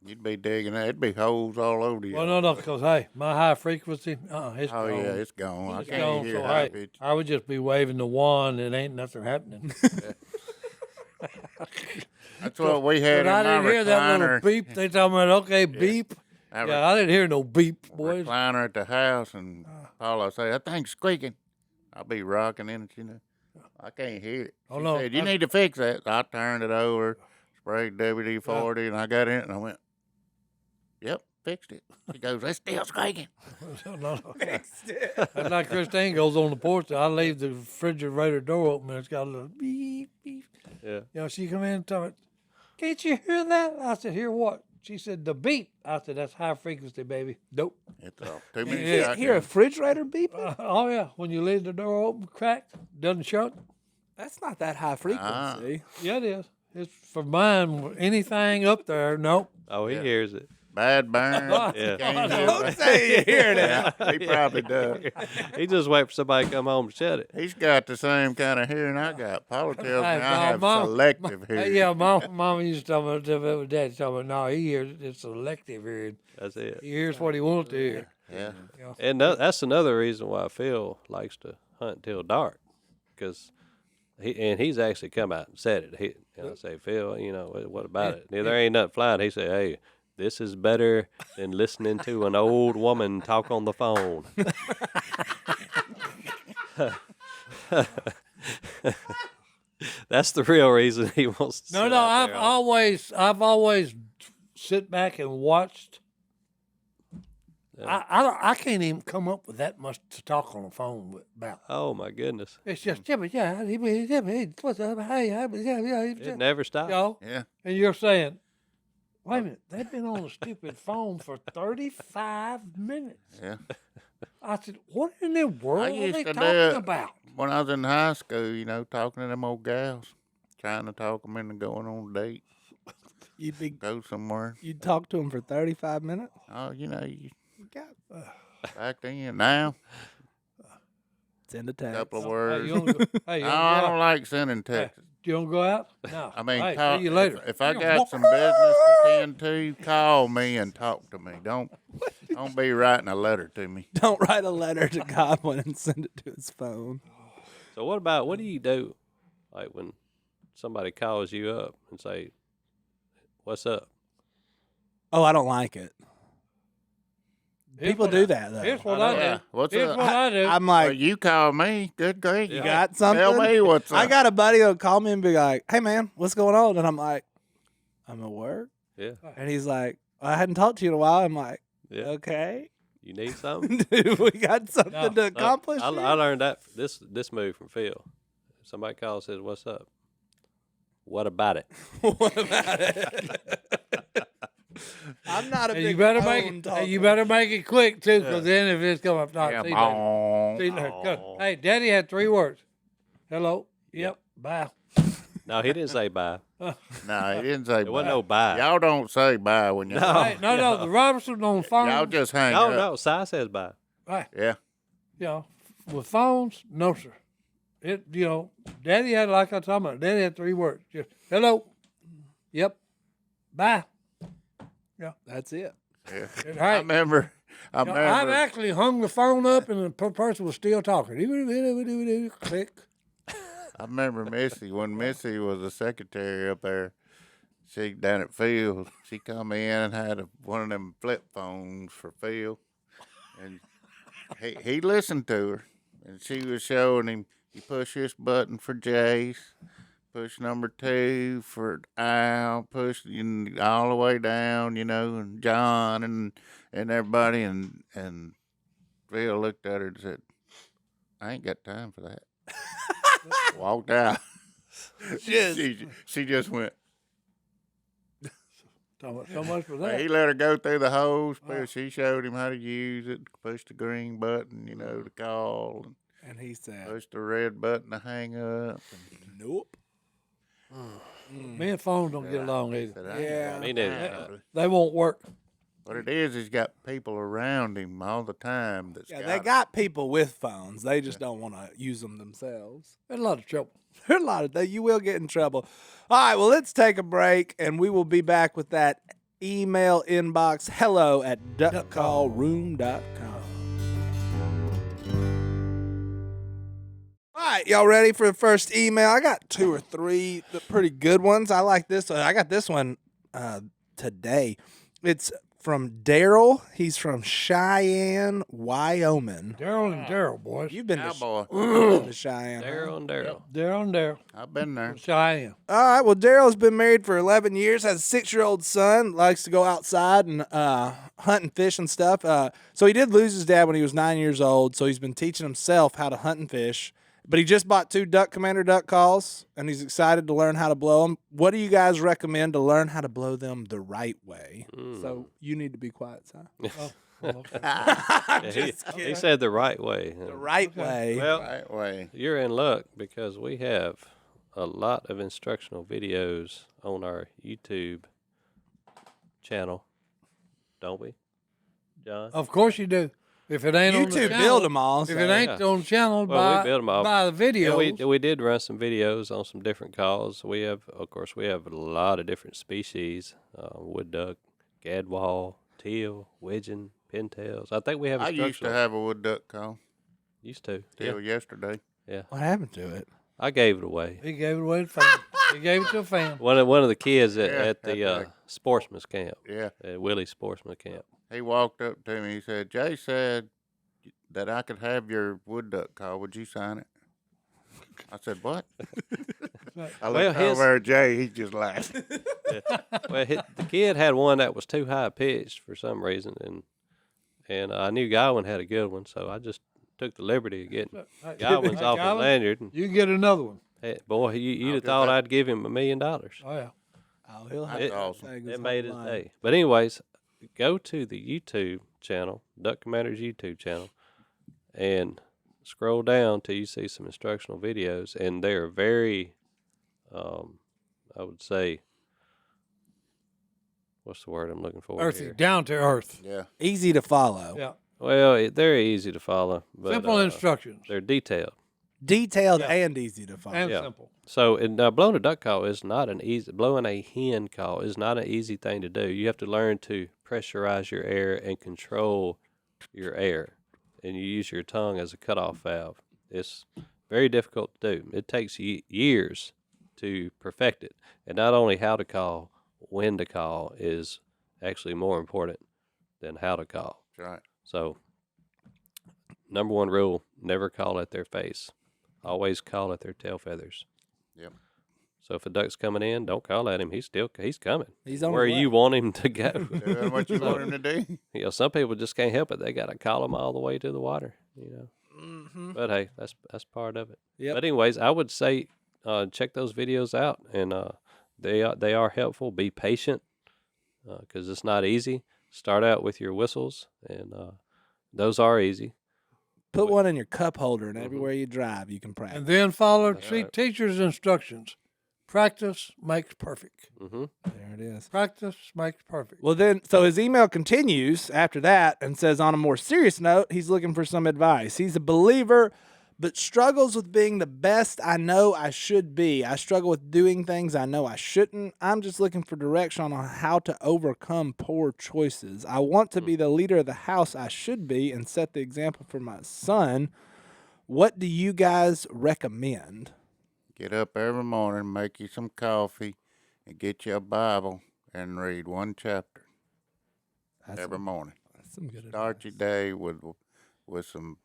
You'd be digging that. It'd be holes all over you. Well, no, because hey, my high frequency, it's Oh gone. yeah, it's gone. I It's can't gone. hear So high hey, pitch. I would just be waving the wand and ain't nothing happening. That's what we had But I in my didn't hear that little recliner. beep. They talking about okay, beep. That Yeah, I didn't hear no beep, boys. recliner at the house, and Paula say that thing's squeaking. I'll be rocking in it, I can't hear it. Oh, She no, said, you I- need to fix that. So I turned it over, sprayed WD-40, and I got in it, and I went, yep, fixed it. She goes, it's still squeaking. No. That's like Christine goes on the porch. I leave the refrigerator door open and it's got a little beep, beep. Yeah. You know, she come in and tell me, can't you hear that? I said, hear what? She said, the beep. I said, that's high frequency, baby. Nope. It's too You many can't hear a shotguns. refrigerator beeping? Oh, yeah. When you leave the door open, cracked, doesn't shut. That's not that high frequency. Yeah, it is. It's for mine. Anything up there, nope. Oh, he hears it. Bad burn. Yeah. Can't hear Don't it. say you hear that. Yeah, he probably does. He just wait for somebody to come home and shut it. He's got the same kind of hearing I got. Paula tells me Hey, I no, have Mom- selective hearing. Yeah, mama used to tell me, Dad told me, no, he hears it's selective hearing. That's it. He hears what he wants to hear. Yeah. And that's another reason why Phil likes to hunt till dark, because he's actually come out and said it. I say, Phil, what about it? There ain't nothing flying. He said, hey, this is better than listening to an old woman talk on the phone. That's the real reason he wants to. No, sit no, out I've there all- always sit back and watched. Yeah. I can't even come up with that much to talk on the phone about. Oh my goodness! It's just Jimmy, what's up? Hey, It never stops. you know, Yeah. and you're saying, wait a minute, they've been on the stupid phone for 35 minutes. Yeah. I said, what in the world are used they to do talking it. about? When I was in high school, talking to them old gals, trying to talk them into going on a date, go somewhere. You'd talk to him for 35 minutes? Oh, you God. back then, now, Send a a text. couple of Hey, words. you don't go, hey, you No, don't I go don't out? like sending Hey, texts. you don't go out? No. I mean, hey, talk, see you later. If I You got some business to tend to, call me and talk to me. Don't be writing a letter to me. Don't write a letter to Godwin and send it to his phone. So what do you do, like when somebody calls you up and say, "What's up?" Oh, I don't like it. Here's People what do that, though. Here's what I I know. do. Yeah, what's Here's up? what I do. I'm Well, like, you call me. Good grief. you got something? Tell me what's up. I got a buddy that'll call me and be like, hey, man, what's going on? And I'm like, I'm at work. Yeah, And he's like, I hadn't talked to you in a while. I'm like, yeah. okay. You need something. Dude, we got something No, to accomplish. I here? learned that this move from Phil. If somebody calls and says, "What's up?" What about it? What about it? I'm not a And big you better phone make it. talker. And you better make it quick too, because then if it's coming up, Yeah, see you later. bong. See you later. Good. Hey, Daddy had 3 words. Hello. Yep. Bye. No, he didn't say bye. No, he didn't say There wasn't bye. no bye. Y'all don't say bye when you. No. Hey, no. The Robertson on phone. Y'all just hang No, up. no. Si says bye. Hey, Yeah. you know, with phones, no sir. Daddy had, like I was talking about, Daddy had 3 words. Just hello. Yep. Bye. That's it. Yeah. And, I hey, remember. I've actually hung the phone up and the person was still talking. Click. I remember Missy when Missy was a secretary up there. She down at Phil. She come in and had one of them flip phones for Phil, and he listened to her, and she was showing him. You push this button for Jace, push number 2 for Al, push all the way down, and John and everybody, and Phil looked at her and said, "I ain't got time for that." Walked out. She just went. So much for Well, that. he let her go through the whole spiel. She showed him how to use it. Push the green button, to call, and And he said, push the red button to hang up. "Nope." Me and phones don't get along either. Said, "I ain't Yeah. got Me time neither. for it." They won't work. What it is, he's got people around him all the time. Yeah, they got people with phones. They just don't want to use them themselves. There's a lot of trouble. There's a lot of that. You will get in trouble. All right, well, let's take a break, and we will be back with that email inbox, hello@duckcallroom.com. All right, y'all ready for the first email? I got 2 or 3 pretty good ones. I like this one. I got this one today. It's from Daryl. He's from Cheyenne, Wyoming. Daryl, boys. You've been Cowboy. to Cheyenne. Huh? Daryl and Daryl. Daryl. I've been there. Cheyenne. All right. Well, Daryl's been married for 11 years, has a 6-year-old son, likes to go outside and hunt and fish and stuff. So he did lose his dad when he was 9 years old, so he's been teaching himself how to hunt and fish. But he just bought 2 Duck Commander duck calls, and he's excited to learn how to blow them. What do you guys recommend to learn how to blow them the right way? So you need to be quiet, Si. Yeah, he said the right way. The right way. Well, Right way. you're in luck because we have a lot of instructional videos on our YouTube channel, don't we, John? Of course you do. If it ain't on the YouTube channel, build them all. if so- it ain't on the channel, Well, we buy, build 'em all. buy the video. Yeah, we did run some videos on some different calls. We have a lot of different species: wood duck, gadwall, teal, widgeon, pintails. I think we have. I used to instructional- have a wood duck call Used to. till yesterday. What happened to it? I gave it away. He gave it away to fan. He gave it to a fan. One of the kids at at the the- sportsman's camp, Yeah. at Willie's sportsman camp. He walked up to me. He said, "Jay said that I could have your wood duck call. Would you sign it?" I said, "What?" I looked his- over at Jay. He just laughed. Well, the kid had one that was too high pitched for some reason, and I knew Godwin had a good one, so I just took the liberty of getting Godwin's off his Godwin, lanyard. And, You can get another one. hey, boy, you'd I'll have do thought that. I'd give him $1 million. Oh yeah. Oh, he'll have That's that awesome. thing It his made whole his life. day. But anyways, go to the YouTube channel, Duck Commander's YouTube channel, and scroll down till you see some instructional videos, and they're very, I would say, what's the word I'm looking for Earthy, here? down to earth. Yeah. Easy to follow. Yeah. Well, they're easy to follow, but Simple instructions. they're detailed. Detailed Yeah. and easy to follow. And yeah. simple. So, blowing a duck call is not an easy. Blowing a hen call is not an easy thing to do. You have to learn to pressurize your air and control your air, and you use your tongue as a cutoff valve. It's very difficult to do. It takes years to perfect it, and not only how to call, when to call is actually more important than how to call. That's right. So, number one rule: never call at their face. Always call at their tail feathers. Yep. So if a duck's coming in, don't call at him. He's coming. He's on where the way. you want him to go. Doing what you want him to do. Some people just can't help it. They got to call them all the way to the water. Mm-hmm. But hey, that's part of it. Yep. But anyways, I would say check those videos out, and they are helpful. Be patient because it's not easy. Start out with your whistles, and those are easy. Put one in your cup holder, and everywhere you drive, you can practice. And then follow That's see right. teacher's instructions. Practice makes perfect. Mm-hmm. There it is. Practice makes perfect. Well, then, so his email continues after that and says, on a more serious note, he's looking for some advice. He's a believer, but struggles with being the best I know I should be. I struggle with doing things I know I shouldn't. I'm just looking for direction on how to overcome poor choices. I want to be the leader of the house I should be and set the example for my son. What do you guys recommend? Get up every morning, make you some coffee, and get you a Bible and read one chapter every morning. That's some good Start your day with some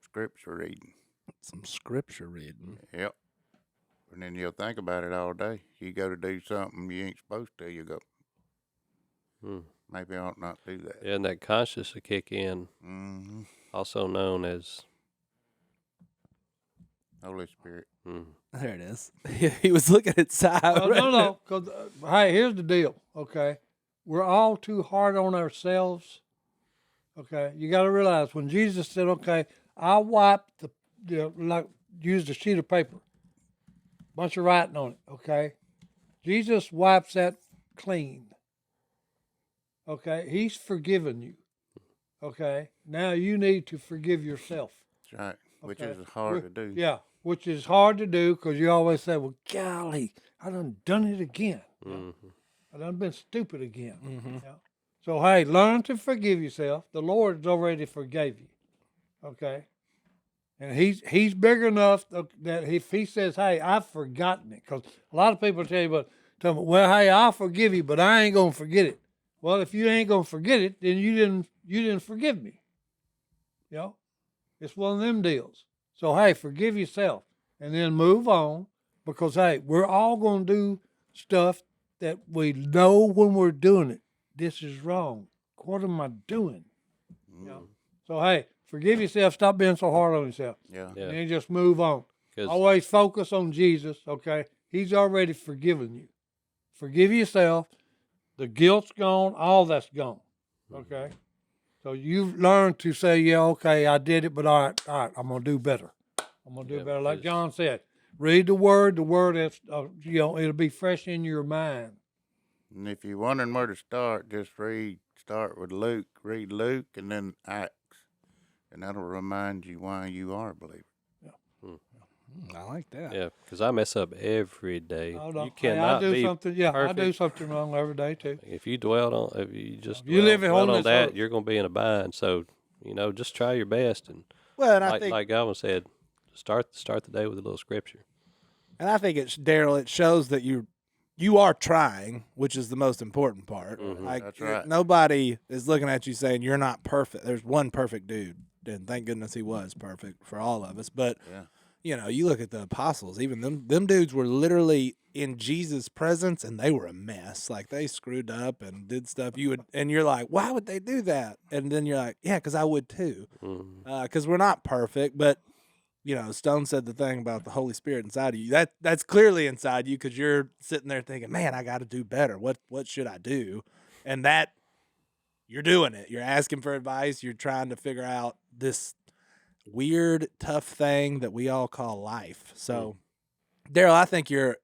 scripture reading. Some scripture reading. Yep. And then you'll think about it all day. You go to do something you ain't supposed to, you go, maybe I ought not do that. And that conscious will kick in, Mm-hmm. also known as Holy Spirit. Mm. There it is. He was looking at Si. No. Because hey, here's the deal. Okay, we're all too hard on ourselves. Okay, you got to realize when Jesus said, "Okay, I'll wipe like used a sheet of paper, bunch of writing on it." Okay, Jesus wipes that clean. Okay, He's forgiven you. Okay, now you need to forgive yourself. That's right. Which Okay. is hard to do. Yeah, which is hard to do because you always say, "Well, golly, I done it again. Mm-hmm. I done been stupid again." Mm-hmm. Yeah. So hey, learn to forgive yourself. The Lord's already forgave you. Okay, and He's big enough that if He says, "Hey, I've forgotten it," because a lot of people tell me, "Well, hey, I'll forgive you, but I ain't gonna forget it." Well, if you ain't gonna forget it, then you didn't forgive me. You know, it's one of them deals. So hey, forgive yourself and then move on because hey, we're all gonna do stuff that we know when we're doing it. This is wrong. What am I doing? You know? So hey, forgive yourself. Stop being so hard on yourself. Yeah. Yeah. And then just move on. 'Cause- Always focus on Jesus. Okay, He's already forgiven you. Forgive yourself. The guilt's gone. All that's gone. Okay. So you've learned to say, yeah, okay, I did it, but all right, I'm gonna do better. I'm gonna do Yeah, better. Like because- John said, read the word. The word is, it'll be fresh in your mind. And if you're wondering where to start, just start with Luke. Read Luke and then Acts. And that'll remind you why you are a believer. I like that. Yeah, because I mess up every day. Oh, no. You Hey, cannot I do be something. Yeah, perfect. I do something wrong every day too. If you dwell on, if you just You live in dwell on holiness that, earth. you're going to be in a bind. So, just try your best, and Well, and I like think like Godwin said, start the day with a little scripture. it's Daryl. It shows that you are trying, which is the most important part. Mhm. Like That's right. nobody is looking at you saying you're not perfect. There's one perfect dude, and thank goodness he was perfect for all of us. But Yeah. you look at the apostles. Even them dudes were literally in Jesus' presence, and they were a mess. Like they screwed up and did stuff. And you're like, why would they do that? And then you're like, yeah, because I would too. Mhm. Because we're not perfect, but. Stone said the thing about the Holy Spirit inside of you. That's clearly inside you because you're sitting there thinking, "Man, I got to do better. What should I do?" And that you're doing it. You're asking for advice. You're trying to figure out this weird, tough thing that we all call life. So, Daryl, I think your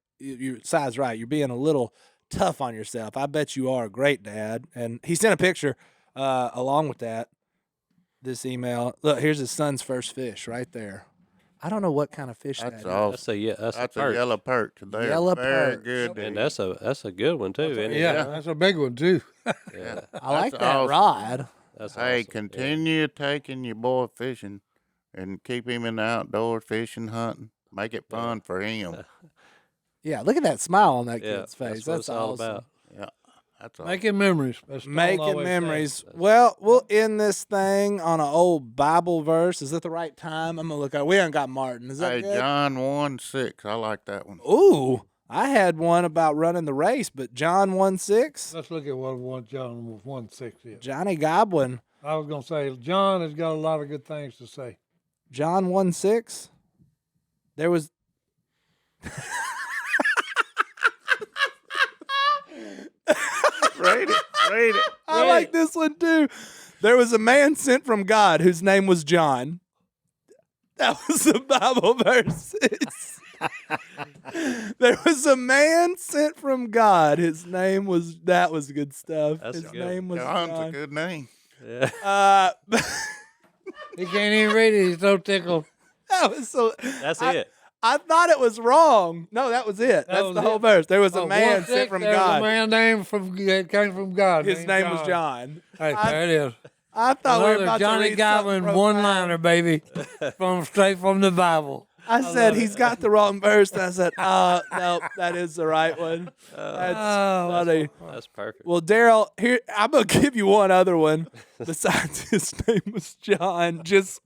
side's right. You're being a little tough on yourself. I bet you are a great dad. And he sent a picture along with that. This email. Look, here's his son's first fish right there. I don't know what kind of fish That's that awesome. That's That's a a perch. yellow perch. They're Yellow very perch. good. And dude. that's a good one too, isn't it? Yeah, that's a big one too. Yeah. I like That's that awesome. rod. That's Hey, awesome. continue taking your boy fishing and keep him in the outdoors, fishing, hunting. Make it fun for him. Yeah, look at that smile on that Yeah, kid's face. that's what That's it's all awesome. about. Yeah, that's all. Making memories. as Stone Making always says. memories. Well, we'll end this thing on an old Bible verse. Is that the right time? I'm gonna look at. We haven't got Martin. Is that Hey, good? John 1:6. I like that one. Ooh, I had one about running the race, but John 1:6. Let's look at what John 1:6 is. Johnny Godwin. I was gonna say John has got a lot of good things to say. John 1:6. There was. Read it. I like this one too. There was a man sent from God whose name was John. That was the Bible verse. There was a man sent from God. His name was. That was good stuff. That's His good. name was John's a John. good name. Yeah. He can't even read it. He's so tickled. That was so. That's I- it. I thought it was wrong. No, that was it. That's was the whole it. verse. There was a Oh, man 1:6, sent from there's God. a man named that came from God. His named name was John. Hey, I- there it is. I thought we were Another about Johnny to read Godwin something one-liner, baby, straight from the Bible. I said he's got the wrong verse. And I said, no, that is the right one. That's funny. That's perfect. Well, Daryl, here I'm gonna give you one other one besides his name was John, just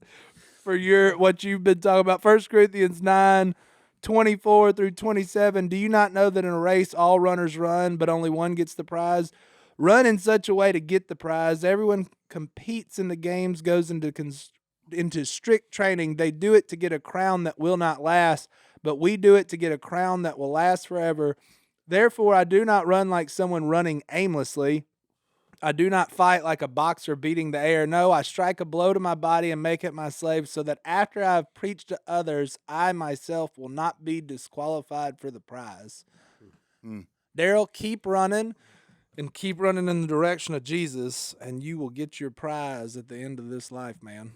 for what you've been talking about. 1 Corinthians 9:24 through 27. Do you not know that in a race all runners run, but only one gets the prize? Run in such a way to get the prize. Everyone competes in the games, goes into into strict training. They do it to get a crown that will not last, but we do it to get a crown that will last forever. Therefore, I do not run like someone running aimlessly. I do not fight like a boxer beating the air. No, I strike a blow to my body and make it my slave, so that after I have preached to others, I myself will not be disqualified for the prize. Daryl, keep running and keep running in the direction of Jesus, and you will get your prize at the end of this life, man.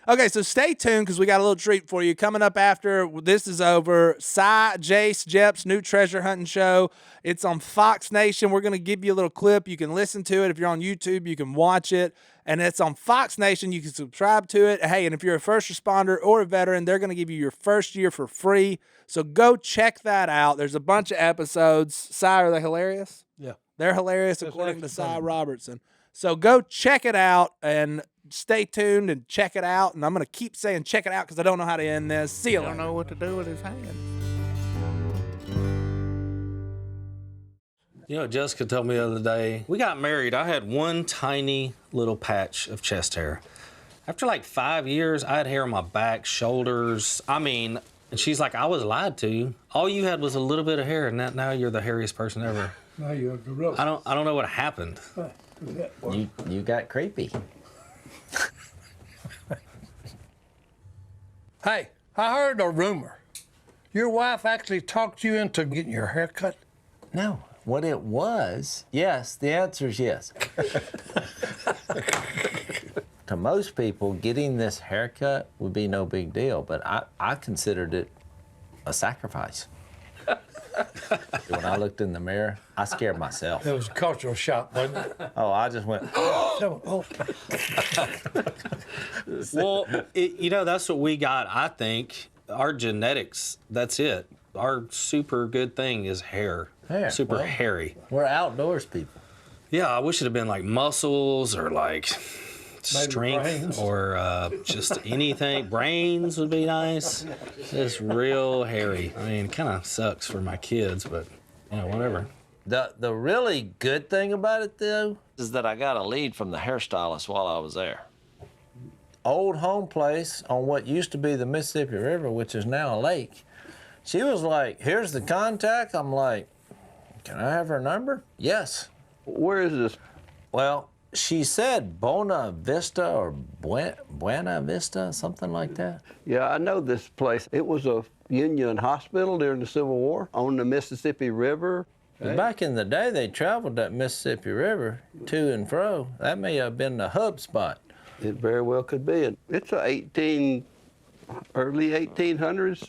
Okay, so stay tuned because we got a little treat for you coming up after this is over. Si, Jace, Jep's new treasure hunting show. It's on Fox Nation. We're going to give you a little clip. You can listen to it. If you're on YouTube, you can watch it. And it's on Fox Nation. You can subscribe to it. Hey, and if you're a first responder or a veteran, they're going to give you your first year for free. So go check that out. There's a bunch of episodes. Si, are they hilarious? Yeah. They're hilarious according to Si Robertson. So go check it out and stay tuned and check it out. And I'm going to keep saying check it out because I don't know how to end this. See you I later. don't know what to do with his hand. You know, Jessica told me the other day, we got married, I had one tiny little patch of chest hair. After like 5 years, I had hair on my back, shoulders. And she's like, I was lied to. All you had was a little bit of hair, and now you're the hairiest person ever. Now you're a gorilla. I don't know what happened. You got creepy. Hey, I heard a rumor. Your wife actually talked you into getting your hair cut? No, what it was, yes, the answer is yes. To most people, getting this haircut would be no big deal, but I considered it a sacrifice. When I looked in the mirror, I scared myself. It was a cultural shock, wasn't it? Oh, I just went, Oh. Well, that's what we got, I think. Our genetics, that's it. Our super good thing is hair. Hair, Super well. hairy. we're outdoors people. Yeah, I wish it had been like muscles or like strength brains. or just anything. Brains would be nice. Just real hairy. It kind of sucks for my kids, but whatever. The really good thing about it, though, Is that I got a lead from the hairstylist while I was there. old home place on what used to be the Mississippi River, which is now a lake. She was like, here's the contact. I'm like, can I have her number? Yes. Where is this? Well, she said Bona Vista or Buena Vista, something like that. Yeah, I know this place. It was a Union hospital during the Civil War on the Mississippi River. Back in the day, they traveled that Mississippi River to and fro. That may have been the hub spot. It very well could be. It's a early 1800s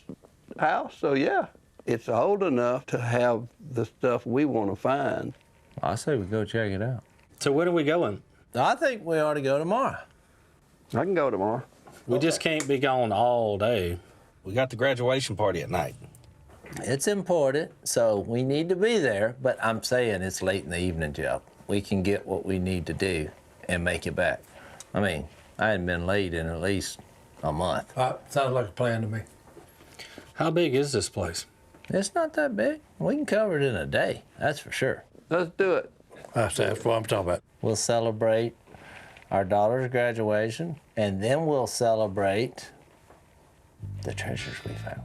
house, so yeah. It's old enough to have the stuff we want to find. I say we go check it out. So when are we going? I think we ought to go tomorrow. I can go tomorrow. We just can't be gone all day. We got the graduation party at night. It's important, so we need to be there, but I'm saying it's late in the evening, Joe. We can get what we need to do and make it back. I hadn't been late in at least a month. Sounds like a plan to me. How big is this place? It's not that big. We can cover it in a day, that's for sure. Let's do it. That's what I'm talking about. We'll celebrate our daughter's graduation, and then we'll celebrate the treasures we found.